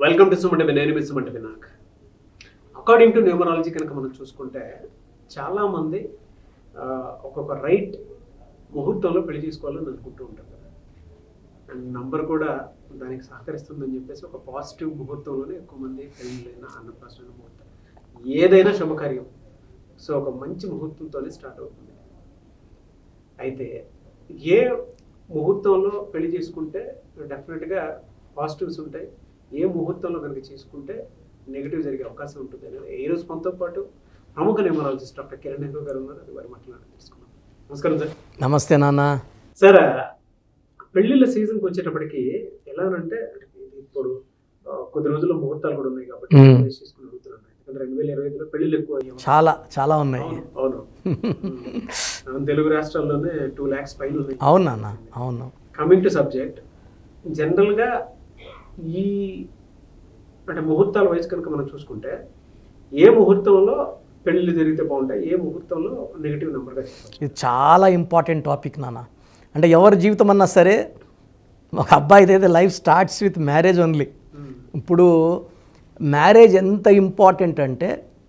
Welcome to సుమంటి నేను మీ సుమంటి Vinayak. According to numerology కనుక మనం చూసుకుంటే చాలామంది ఒక్కొక్క రైట్ ముహూర్తంలో పెళ్లి చేసుకోవాలని అనుకుంటూ ఉంటారు కదా. అండ్ నంబర్ కూడా దానికి సహకరిస్తుందని చెప్పేసి ఒక పాజిటివ్ ముహూర్తంలోనే ఎక్కువ మంది పెళ్ళైనా అన్నప్రాసన ముహూర్తం ఏదైనా శుభకార్యం సో ఒక మంచి ముహూర్తంతోనే స్టార్ట్ అవుతుంది. అయితే ఏ ముహూర్తంలో పెళ్లి చేసుకుంటే డెఫినెట్గా పాజిటివ్స్ ఉంటాయి, ఏ ముహూర్తంలో కనుక చేసుకుంటే నెగిటివ్ జరిగే అవకాశం ఉంటుంది అనేది ఈరోజు మనతో పాటు ప్రముఖ న్యూమరాలజిస్ట్ డాక్టర్ కిరణ్ నెహ్రూ గారు ఉన్నారు. అది వారి మాట్లాడి తెలుసుకున్నాం. నమస్కారం సార్. నమస్తే నాన్న. సార్, పెళ్లిళ్ళ సీజన్కి వచ్చేటప్పటికి ఎలానంటే ఇప్పుడు కొద్ది రోజుల్లో ముహూర్తాలు కూడా ఉన్నాయి కాబట్టి చేసుకుని అడుగుతున్నాను. ఎందుకంటే 2025లో పెళ్లిళ్ళు ఎక్కువ అయ్యాయి, చాలా ఉన్నాయి. అవును తెలుగు రాష్ట్రాల్లోనే 2 lakhs పైన ఉన్నాయి. అవును నాన్న, అవును. కమింగ్ టు సబ్జెక్ట్, జనరల్గా ఈ అంటే ముహూర్తాల వయసు కనుక మనం చూసుకుంటే ఏ ముహూర్తంలో పెళ్ళిళ్ళు జరిగితే బాగుంటాయి, ఏ ముహూర్తంలో నెగిటివ్ నెంబర్గా చెప్పాలి? ఇది చాలా ఇంపార్టెంట్ టాపిక్ నాన్న. అంటే ఎవరి జీవితం అన్నా సరే ఒక అబ్బాయిది అయితే life starts with marriage only. ఇప్పుడు మ్యారేజ్ ఎంత ఇంపార్టెంట్ అంటే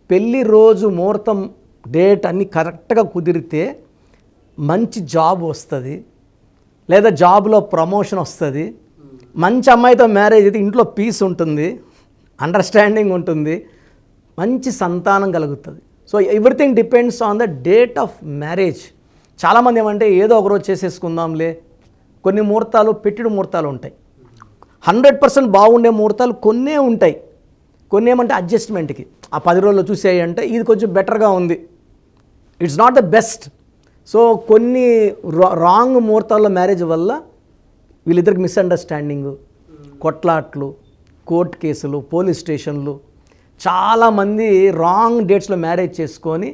పెళ్ళి రోజు ముహూర్తం డేట్ అన్నీ కరెక్ట్గా కుదిరితే మంచి జాబ్ వస్తుంది, లేదా జాబ్లో ప్రమోషన్ వస్తుంది. మంచి అమ్మాయితో మ్యారేజ్ అయితే ఇంట్లో పీస్ ఉంటుంది, అండర్స్టాండింగ్ ఉంటుంది, మంచి సంతానం కలుగుతుంది. So everything depends on the date of marriage. చాలామంది ఏమంటే ఏదో ఒకరోజు చేసేసుకుందాంలే, కొన్ని ముహూర్తాలు పెట్టిడు ముహూర్తాలు ఉంటాయి. 100% బాగుండే ముహూర్తాలు కొన్నే ఉంటాయి, కొన్ని ఏమంటే అడ్జస్ట్మెంట్కి ఆ 10 రోజుల్లో చూసేయి అంటే ఇది కొంచెం బెటర్గా ఉంది, it's not the best. So కొన్ని రాంగ్ ముహూర్తాల్లో మ్యారేజ్ వల్ల వీళ్ళిద్దరికి మిస్అండర్స్టాండింగ్, కొట్లాట్లు, కోర్టు కేసులు, పోలీస్ స్టేషన్లు, చాలామంది రాంగ్ డేట్స్లో మ్యారేజ్ చేసుకొని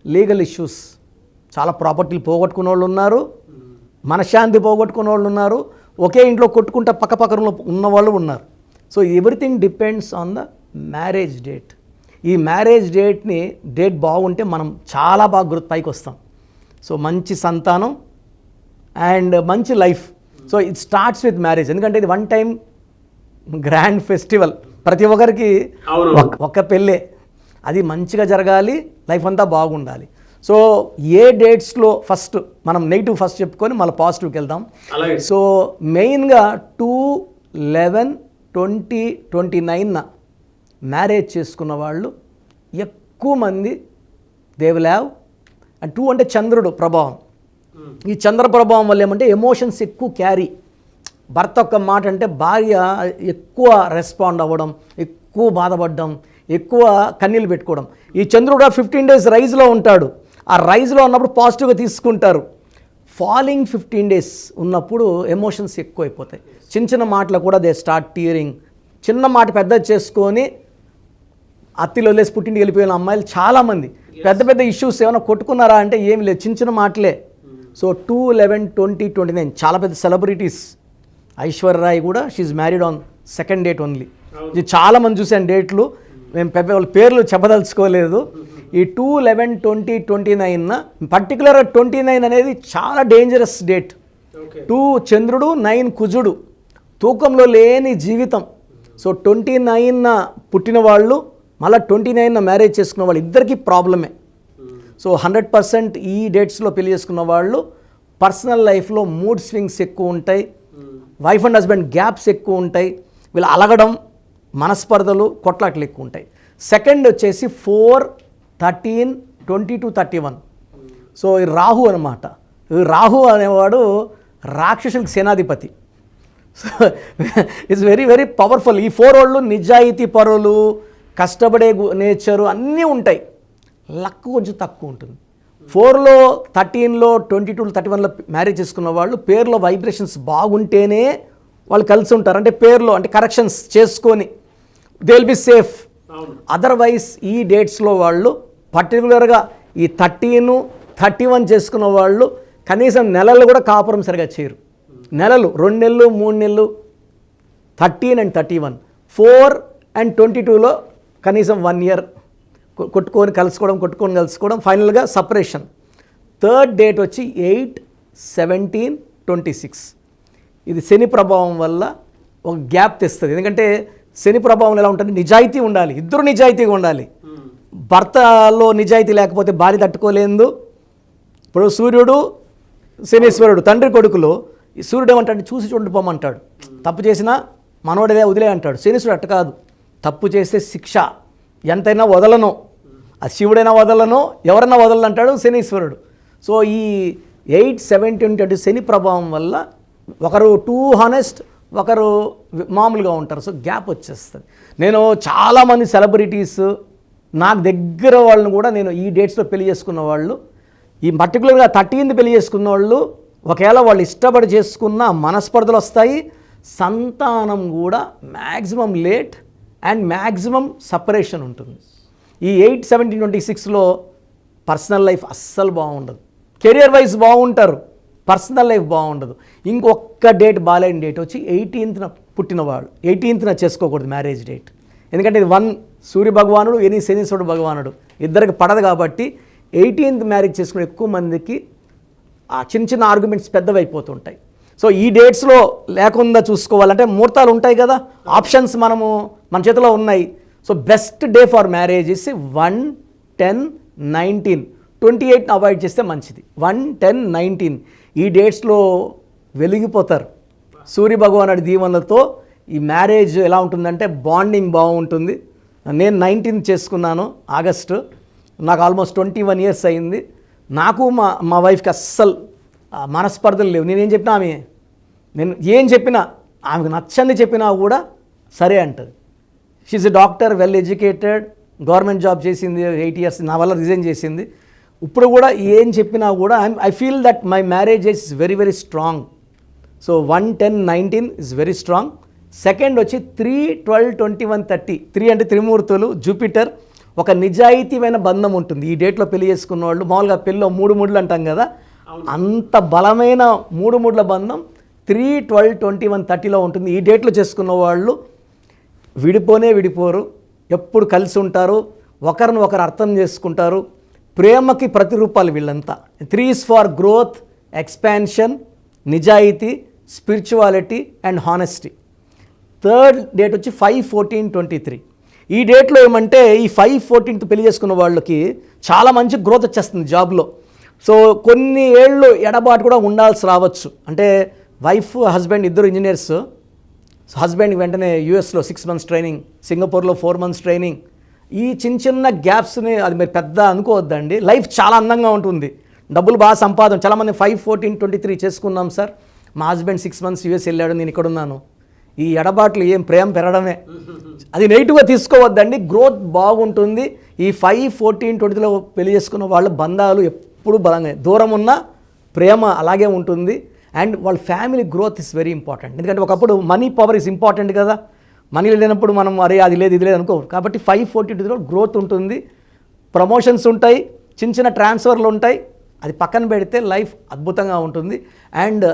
లీగల్ ఇష్యూస్, చాలా ప్రాపర్టీలు పోగొట్టుకున్న వాళ్ళు ఉన్నారు, మనశ్శాంతి పోగొట్టుకున్న వాళ్ళు ఉన్నారు, ఒకే ఇంట్లో కొట్టుకుంటా పక్కపక్కన ఉన్న వాళ్ళు ఉన్నారు. So everything depends on the marriage date. ఈ మ్యారేజ్ డేట్ బాగుంటే మనం చాలా బాగా పైకి వస్తాం. సో మంచి సంతానం అండ్ మంచి life. So it starts with marriage. ఎందుకంటే ఇది వన్ టైం గ్రాండ్ ఫెస్టివల్, ప్రతి ఒక్కరికి ఒక పెళ్ళే, అది మంచిగా జరగాలి, లైఫ్ అంతా బాగుండాలి. సో ఏ డేట్స్లో ఫస్ట్ మనం నెగిటివ్ ఫస్ట్ చెప్పుకొని మళ్ళీ పాజిటివ్కి వెళ్దాం. సో మెయిన్గా 2/11/2029 మ్యారేజ్ చేసుకున్న వాళ్ళు ఎక్కువ మంది దే విల్ హ్యావ్. అండ్ 2 అంటే చంద్రుడు ప్రభావం. ఈ చంద్ర ప్రభావం వల్ల ఏమంటే ఎమోషన్స్ ఎక్కువ క్యారీ. భర్త ఒక్క మాట అంటే భార్య ఎక్కువ రెస్పాండ్ అవ్వడం, ఎక్కువ బాధపడడం, ఎక్కువ కన్నీళ్ళు పెట్టుకోవడం. ఈ చంద్రుడు 15 days రైజ్లో ఉంటాడు. ఆ రైజ్లో ఉన్నప్పుడు పాజిటివ్గా తీసుకుంటారు. ఫాలింగ్ 15 days ఉన్నప్పుడు ఎమోషన్స్ ఎక్కువ అయిపోతాయి. చిన్న మాటలు కూడా దే స్టార్ట్ టీరింగ్. చిన్న మాట పెద్ద చేసుకొని అత్తిలో వదిలేసి పుట్టింటికి వెళ్ళిపోయిన అమ్మాయిలు చాలామంది. పెద్ద ఇష్యూస్ ఏమైనా కొట్టుకున్నారా అంటే ఏమి లేదు, చిన్న మాటలే. సో 2/11/2029 చాలా పెద్ద సెలబ్రిటీస్. ఐశ్వర్యరాయ్ కూడా she married on 2nd date only. ఇది చాలామంది చూసాను డేట్లు, మేము వాళ్ళ పేర్లు చెప్పదలుచుకోలేదు. ఈ 2/11/2029 పర్టికులర్గా 29 అనేది చాలా డేంజరస్ డేట్. 2 చంద్రుడు, 9 కుజుడు, తూకంలో లేని జీవితం. సో 29 పుట్టిన వాళ్ళు మళ్ళీ 29 మ్యారేజ్ చేసుకున్న వాళ్ళు ఇద్దరికీ ప్రాబ్లమే. సో 100% ఈ డేట్స్లో పెళ్లి చేసుకున్న వాళ్ళు పర్సనల్ లైఫ్లో మూడ్ స్వింగ్స్ ఎక్కువ ఉంటాయి, వైఫ్ అండ్ హస్బెండ్ గ్యాప్స్ ఎక్కువ ఉంటాయి, వీళ్ళు అలగడం, మనస్పర్ధలు, కొట్లాట్లు ఎక్కువ ఉంటాయి. సెకండ్ వచ్చేసి 4/13/20-31. సో ఈ రాహు అనమాట. రాహు అనేవాడు రాక్షసులకు సేనాధిపతి. So it's very very powerful. ఈ 4 వాళ్ళు నిజాయితీ పరులు, కష్టపడే నేచరు అన్నీ ఉంటాయి, లక్ కొంచెం తక్కువ ఉంటుంది. 4లో 13లో 22-31లో మ్యారేజ్ చేసుకున్న వాళ్ళు పేరులో వైబ్రేషన్స్ బాగుంటేనే వాళ్ళు కలిసి ఉంటారు. అంటే పేరులో అంటే కరెక్షన్స్ చేసుకొని they will be safe. Otherwise ఈ డేట్స్లో వాళ్ళు పర్టికులర్గా ఈ 13-31 చేసుకున్న వాళ్ళు కనీసం నెలలు కూడా కాపురం సరిగా చేయరు. నెలలు 2 నెలలు 3 నెలలు 13 and 31. 4 and 22లో కనీసం 1 year కొట్టుకొని కలుసుకోవడం, ఫైనల్గా సపరేషన్. 3rd date వచ్చి 8/17/26. ఇది శని ప్రభావం వల్ల ఒక గ్యాప్ తెస్తుంది. ఎందుకంటే శని ప్రభావం ఎలా ఉంటుంది, నిజాయితీ ఉండాలి, ఇద్దరు నిజాయితీగా ఉండాలి. భర్తలో నిజాయితీ లేకపోతే భార్య తట్టుకోలేదు. ఇప్పుడు సూర్యుడు శనీశ్వరుడు తండ్రి కొడుకులు, ఈ సూర్యుడు ఏమంటాడు, చూసి చూడిపోమంటాడు, తప్పు చేసినా మనోడిదే వదిలే అంటాడు. శనీశ్వరుడు అట్ట కాదు, తప్పు చేస్తే శిక్ష, ఎంతైనా వదలను, అది శివుడైనా వదలను, ఎవరైనా వదలను అంటాడు శనీశ్వరుడు. సో ఈ 8, 17, శని ప్రభావం వల్ల ఒకరు టూ హానెస్ట్, ఒకరు మామూలుగా ఉంటారు. సో గ్యాప్ వచ్చేస్తుంది. నేను చాలామంది సెలబ్రిటీస్ నాకు దగ్గర వాళ్ళని కూడా నేను ఈ డేట్స్లో పెళ్లి చేసుకున్న వాళ్ళు, ఈ పర్టికులర్గా 13th పెళ్లి చేసుకున్న వాళ్ళు, ఒకవేళ వాళ్ళు ఇష్టపడి చేసుకున్న మనస్పర్ధలు వస్తాయి, సంతానం కూడా maximum late and maximum separation ఉంటుంది. ఈ 8, 17, 26లో పర్సనల్ లైఫ్ అస్సలు బాగుండదు. కెరియర్ వైజ్ బాగుంటారు, పర్సనల్ లైఫ్ బాగుండదు. ఇంకొక డేట్ బాగాలేని డేట్ వచ్చి 18th పుట్టినవాళ్ళు. 18th చేసుకోకూడదు మ్యారేజ్ డేట్, ఎందుకంటే ఇది 1 సూర్య భగవానుడు, ఎని శనీశ్వరుడు భగవానుడు, ఇద్దరికి పడదు. కాబట్టి 18th మ్యారేజ్ చేసుకునే ఎక్కువ మందికి ఆ చిన్న చిన్న ఆర్గ్యుమెంట్స్ పెద్దవి అయిపోతుంటాయి. సో ఈ డేట్స్లో లేకుండా చూసుకోవాలంటే ముహూర్తాలు ఉంటాయి కదా, ఆప్షన్స్ మన చేతిలో ఉన్నాయి. So best day for marriage is 1, 10, 19, 28 avoid చేస్తే మంచిది. 1, 10, 19 ఈ డేట్స్లో వెలిగిపోతారు సూర్య భగవానుడి దీవెనలతో. ఈ మ్యారేజ్ ఎలా ఉంటుందంటే బాండింగ్ బాగుంటుంది. నేను 19th చేసుకున్నాను ఆగస్టు, నాకు ఆల్మోస్ట్ 21 years అయింది. నాకు మా వైఫ్కి అస్సలు మనస్పర్ధలు లేవు. నేనేం చెప్పినా నేను ఏం చెప్పినా, ఆమెకు నచ్చంది చెప్పినా కూడా సరే అంటది. She a doctor, well educated, government job చేసింది, 8 years నా వల్ల రిజైన్ చేసింది. ఇప్పుడు కూడా ఏం చెప్పినా కూడా I feel that my marriage is very very strong. So 1, 10, 19 is very strong. Second వచ్చి 3, 12, 21, 30. 3 అంటే త్రిమూర్తులు, జూపిటర్, ఒక నిజాయితీమైన బంధం ఉంటుంది. ఈ డేట్లో పెళ్లి చేసుకున్న వాళ్ళు మామూలుగా పెళ్ళిలో 3 ముడులు అంటాం కదా, అంత బలమైన 3 ముడుల బంధం 3, 12, 21, 30లో ఉంటుంది. ఈ డేట్లో చేసుకున్న వాళ్ళు విడిపోరు, ఎప్పుడు కలిసి ఉంటారు, ఒకరిని ఒకరు అర్థం చేసుకుంటారు, ప్రేమకి ప్రతిరూపాలు వీళ్ళంతా. 3 is ఫర్ గ్రోత్, ఎక్స్పాన్షన్, నిజాయితీ, spirituality and honesty. Third date వచ్చి 5, 14, 23. ఈ డేట్లో ఏమంటే ఈ 5, 14 పెళ్లి చేసుకున్న వాళ్ళకి చాలా మంచి గ్రోత్ వచ్చేస్తుంది జాబ్లో. సో కొన్ని ఏళ్ళు ఎడబాటు కూడా ఉండాల్సి రావచ్చు. అంటే వైఫ్ హస్బెండ్ ఇద్దరు ఇంజనీర్స్, హస్బెండ్కి వెంటనే యూఎస్లో 6 months ట్రైనింగ్, సింగపూర్లో 4 months ట్రైనింగ్. ఈ చిన్న గ్యాప్స్ని అది మీరు పెద్ద అనుకోవద్దండి. లైఫ్ చాలా అందంగా ఉంటుంది, డబ్బులు బాగా సంపాదన. చాలామంది 5, 14, 23 చేసుకున్నాం సార్, మా హస్బెండ్ 6 months యూఎస్ వెళ్ళాడు, నేను ఇక్కడ ఉన్నాను. ఈ ఎడబాట్లు ఏం ప్రేమ పెరగడమే, అది నెగిటివ్గా తీసుకోవద్దండి. గ్రోత్ బాగుంటుంది. ఈ 5, 14, 20లో పెళ్లి చేసుకున్న వాళ్ళ బంధాలు ఎప్పుడు బలంగా, దూరం ఉన్న ప్రేమ అలాగే ఉంటుంది. అండ్ వాళ్ళ family growth is very important. ఎందుకంటే ఒకప్పుడు మనీ పవర్ ఇస్ ఇంపార్టెంట్ కదా, మనీ లేనప్పుడు మనం అరే అది లేదు ఇది లేదు అనుకో. కాబట్టి 5, 14, 20లో గ్రోత్ ఉంటుంది, ప్రమోషన్స్ ఉంటాయి, చిన్న ట్రాన్స్ఫర్లు ఉంటాయి. అది పక్కన పెడితే లైఫ్ అద్భుతంగా ఉంటుంది. And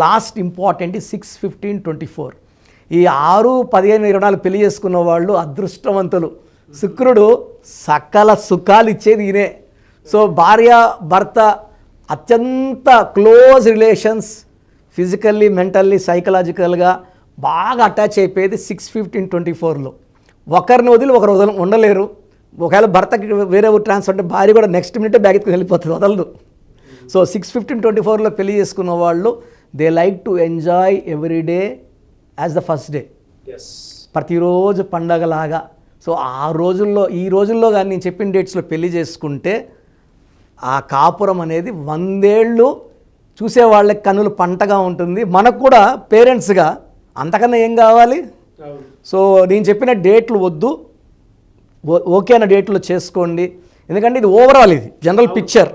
last important 6, 15, 24. ఈ 6, 15, 24 పెళ్లి చేసుకున్న వాళ్ళు అదృష్టవంతులు. శుక్రుడు సకల సుఖాలు ఇచ్చేది ఈయనే. సో భార్య భర్త అత్యంత క్లోజ్ రిలేషన్స్, ఫిజికల్లీ, మెంటల్లీ, సైకలాజికల్గా బాగా అటాచ్ అయిపోయేది 6, 15, 24లో. ఒకరిని వదిలి ఒకరు ఉండలేరు. ఒకవేళ భర్తకి వేరే ట్రాన్స్ఫర్ అంటే భార్య కూడా నెక్స్ట్ మినిటే బ్యాగ్ ఎత్తుకుని వెళ్ళిపోతుంది, వదలదు. సో 6, 15, 24లో పెళ్లి చేసుకున్న వాళ్ళు they like to enjoy every day as the first day, ప్రతిరోజు పండగలాగా. సో ఈ రోజుల్లో కానీ నేను చెప్పిన డేట్స్లో పెళ్లి చేసుకుంటే ఆ కాపురం అనేది 100 ఏళ్ళు చూసే వాళ్ళకి కన్నులు పంటగా ఉంటుంది. మనకు కూడా పేరెంట్స్గా అంతకన్నా ఏం కావాలి. సో నేను చెప్పిన డేట్లు వద్దు, ఓకే అన్న డేట్లో చేసుకోండి. ఎందుకంటే ఇది ఓవరాల్, ఇది జనరల్ పిక్చర్.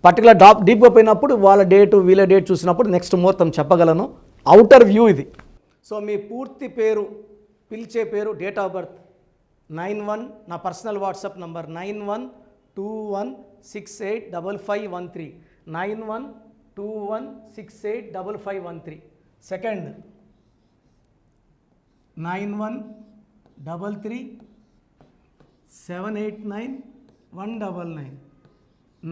పర్టికులర్ డీప్గా పోయినప్పుడు వాళ్ళ డేటు వీళ్ళ డేట్ చూసినప్పుడు నెక్స్ట్ ముహూర్తం చెప్పగలను. అవుటర్ వ్యూ ఇది. సో మీ పూర్తి పేరు, పిలిచే పేరు, డేట్ ఆఫ్ బర్త్ 91, నా పర్సనల్ వాట్సాప్ నంబర్ 9121685513, 9121685513. సెకండ్ 9133789199,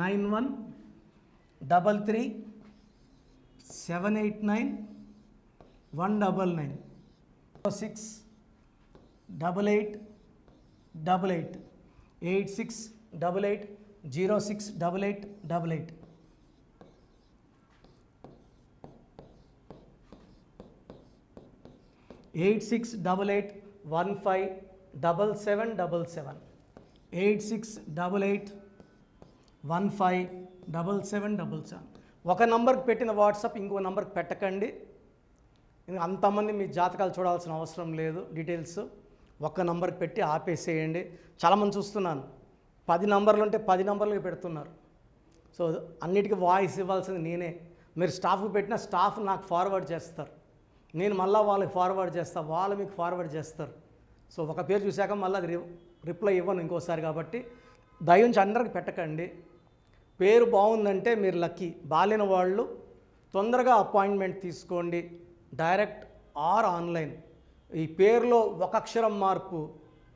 9133789199, 6 8888 8688 068888 8688157777 8688157777 ఒక నంబర్కి పెట్టిన వాట్సాప్ ఇంకో నంబర్కి పెట్టకండి. అంతమంది మీ జాతకాలు చూడాల్సిన అవసరం లేదు. డీటెయిల్స్ ఒక్క నంబర్కి పెట్టి ఆపేసేయండి. చాలామంది చూస్తున్నాను 10 నంబర్లు ఉంటే 10 నంబర్లకి పెడుతున్నారు. సో అన్నిటికీ వాయిస్ ఇవ్వాల్సింది నేనే. మీరు స్టాఫ్కి పెట్టిన స్టాఫ్ నాకు ఫార్వర్డ్ చేస్తారు, నేను మళ్ళీ వాళ్ళకి ఫార్వర్డ్ చేస్తాను, వాళ్ళు మీకు ఫార్వర్డ్ చేస్తారు. సో ఒక పేరు చూశాక మళ్ళీ అది రిప్లై ఇవ్వను ఇంకోసారి. కాబట్టి దయించి అందరికి పెట్టకండి. పేరు బాగుందంటే మీరు లక్కీ. బాలేని వాళ్ళు తొందరగా అపాయింట్మెంట్ తీసుకోండి, డైరెక్ట్ ఆర్ ఆన్లైన్. ఈ పేరులో ఒక అక్షరం మార్పు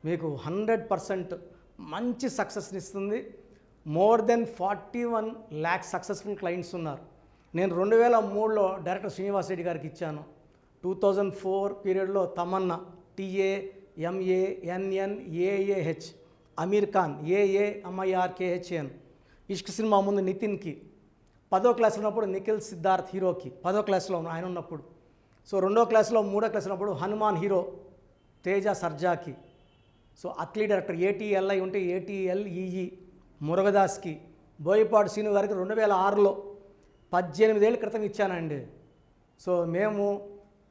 మీకు 100% మంచి సక్సెస్ని ఇస్తుంది. More than 41 lakh successful clients ఉన్నారు. నేను 2003లో డైరెక్టర్ శ్రీనివాస్ రెడ్డి గారికి ఇచ్చాను. 2004 పీరియడ్లో తమన్నా TAMANNAAH, అమీర్ ఖాన్ AAMIRKHAN, ఇష్క్ సినిమా ముందు నితిన్కి, 10వ క్లాస్లో ఉన్నప్పుడు నిఖిల్ సిద్ధార్థ్ హీరోకి, 10వ క్లాస్లో ఆయన ఉన్నప్పుడు. సో 2వ క్లాస్లో 3వ క్లాస్ ఉన్నప్పుడు హనుమాన్ హీరో తేజ సర్జాకి. సో అట్లీ డైరెక్టర్ ATLI ఉంటే ATLEE మురుగదాస్కి. బోయపాడు శ్రీను గారికి 2006లో 18 ఏళ్ళ క్రితం ఇచ్చానండి. సో మేము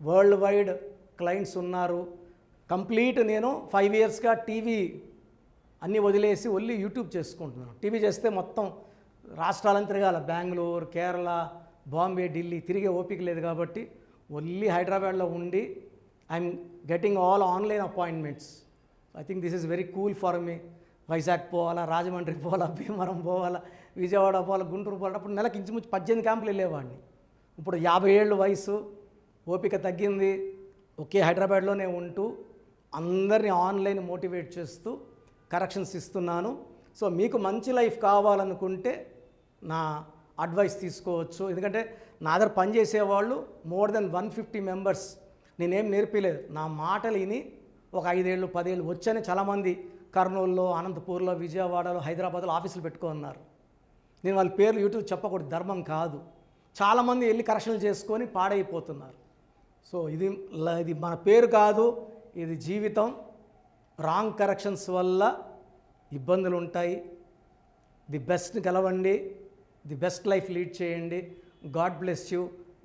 వరల్డ్ వైడ్ క్లయింట్స్ ఉన్నారు. కంప్లీట్ నేను 5 yearsగా టీవీ అన్నీ వదిలేసి ఓన్లీ యూట్యూబ్ చేసుకుంటున్నాను. టీవీ చేస్తే మొత్తం రాష్ట్రాలను తిరగాల, బెంగళూరు, కేరళ, బాంబే, ఢిల్లీ తిరిగే ఓపిక లేదు. కాబట్టి ఓన్లీ హైదరాబాద్లో ఉండి I'm getting all online appointments. I think this is very cool for me. Vizag పోవాలా, రాజమండ్రి పోవాలా, భీమవరం పోవాలా, విజయవాడ పోవాలా, గుంటూరు పోవాలా. అప్పుడు నెలకి ఇంచుమించు 18 క్యాంపులు వెళ్ళేవాడిని. ఇప్పుడు 50 ఏళ్ళు వయసు, ఓపిక తగ్గింది. ఒకే హైదరాబాద్లోనే ఉంటూ అందరినీ ఆన్లైన్ మోటివేట్ చేస్తూ కరెక్షన్స్ ఇస్తున్నాను. సో మీకు మంచి లైఫ్ కావాలనుకుంటే నా అడ్వైస్ తీసుకోవచ్చు. ఎందుకంటే నా దగ్గర పనిచేసేవాళ్ళు మోర్ దెన్ 150 మెంబర్స్. నేనేం నేర్పిలేదు, నా మాటలు విని ఒక 5 ఏళ్ళు 10 ఏళ్ళు వచ్చని చాలామంది కర్నూలులో, అనంతపూర్లో, విజయవాడలో, హైదరాబాద్లో ఆఫీసులు పెట్టుకున్నారు. నేను వాళ్ళ పేర్లు యూట్యూబ్ చెప్పకూడదు, ధర్మం కాదు. చాలామంది వెళ్ళి కరెక్షన్లు చేసుకొని పాడైపోతున్నారు. సో ఇది మన పేరు కాదు, ఇది జీవితం. రాంగ్ కరెక్షన్స్ వల్ల ఇబ్బందులు ఉంటాయి. ది బెస్ట్ని గెలవండి, ది బెస్ట్ లైఫ్ లీడ్ చేయండి. God bless you.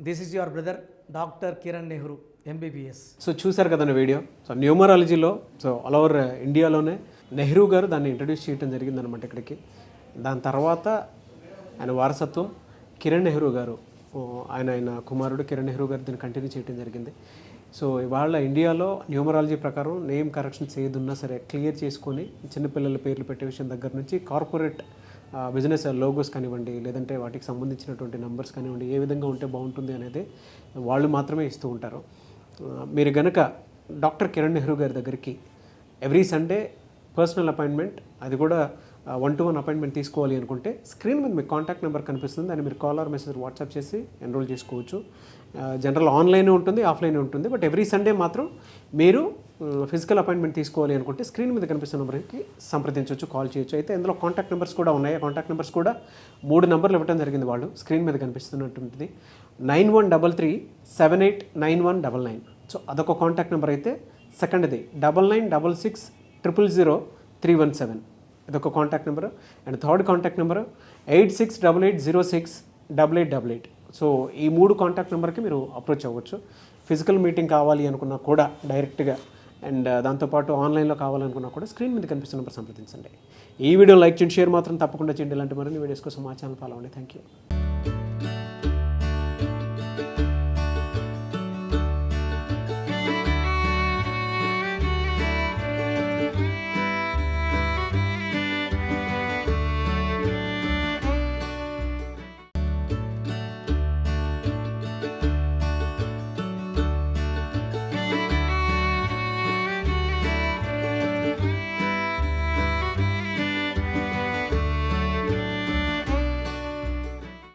This is your brother doctor Kiran Nehru MBBS. So చూశారు కదండి వీడియో. సో న్యూమరాలజీలో సో ఆల్ ఓవర్ ఇండియాలోనే నెహ్రూ గారు దాన్ని ఇంట్రడ్యూస్ చేయడం జరిగిందనమాట ఇక్కడికి. దాని తర్వాత ఆయన వారసత్వం కిరణ్ నెహ్రూ గారు, ఆయన కుమారుడు కిరణ్ నెహ్రూ గారు దీన్ని కంటిన్యూ చేయడం జరిగింది. సో ఇవాళ ఇండియాలో న్యూమరాలజీ ప్రకారం నేమ్ కరెక్షన్స్ ఏదున్నా సరే క్లియర్ చేసుకొని చిన్నపిల్లల పేర్లు పెట్టే విషయం దగ్గర నుంచి కార్పొరేట్ బిజినెస్ లోగోస్ కానివ్వండి, లేదంటే వాటికి సంబంధించినటువంటి నెంబర్స్ కానివ్వండి, ఏ విధంగా ఉంటే బాగుంటుంది అనేది వాళ్ళు మాత్రమే ఇస్తూ ఉంటారు. మీరు గనక డాక్టర్ కిరణ్ నెహ్రూ గారి దగ్గరికి ఎవ్రీ సండే పర్సనల్ అపాయింట్మెంట్, అది కూడా 1-to-1 అపాయింట్మెంట్ తీసుకోవాలి అనుకుంటే స్క్రీన్ మీద మీకు కాంటాక్ట్ నెంబర్ కనిపిస్తుంది, దాన్ని మీరు కాల్ ఆర్ మెసేజ్ వాట్సాప్ చేసి ఎన్రోల్ చేసుకోవచ్చు. జనరల్ ఆన్లైన్ ఉంటుంది, ఆఫ్లైన్ ఉంటుంది. బట్ ఎవ్రీ సండే మాత్రం మీరు ఫిజికల్ అపాయింట్మెంట్ తీసుకోవాలి అనుకుంటే స్క్రీన్ మీద కనిపిస్తున్న నెంబర్కి సంప్రదించవచ్చు, కాల్ చేయొచ్చు. అయితే ఇందులో కాంటాక్ట్ నెంబర్స్ కూడా ఉన్నాయి. ఆ కాంటాక్ట్ నెంబర్స్ కూడా 3 నెంబర్లు ఇవ్వడం జరిగింది వాళ్ళు. స్క్రీన్ మీద కనిపిస్తున్నటువంటిది 9133789199. సో అదొక కాంటాక్ట్ నెంబర్ అయితే. సెకండ్ది 9966000317, ఇదొక contact number. And third contact number 8688068888. So ఈ 3 కాంటాక్ట్ నెంబర్కి మీరు అప్రోచ్ అవ్వచ్చు. ఫిజికల్ మీటింగ్ కావాలి అనుకున్నా కూడా డైరెక్ట్గా, అండ్ దాంతోపాటు ఆన్లైన్లో కావాలనుకున్నా కూడా స్క్రీన్ మీద కనిపిస్తున్న నెంబర్ సంప్రదించండి. ఈ వీడియో లైక్ చేయండి, షేర్ మాత్రం తప్పకుండా చేయండి. ఇలాంటి మరిన్ని వీడియోస్ కోసం మా ఛానల్ ఫాలో అవ్వండి. Thank you.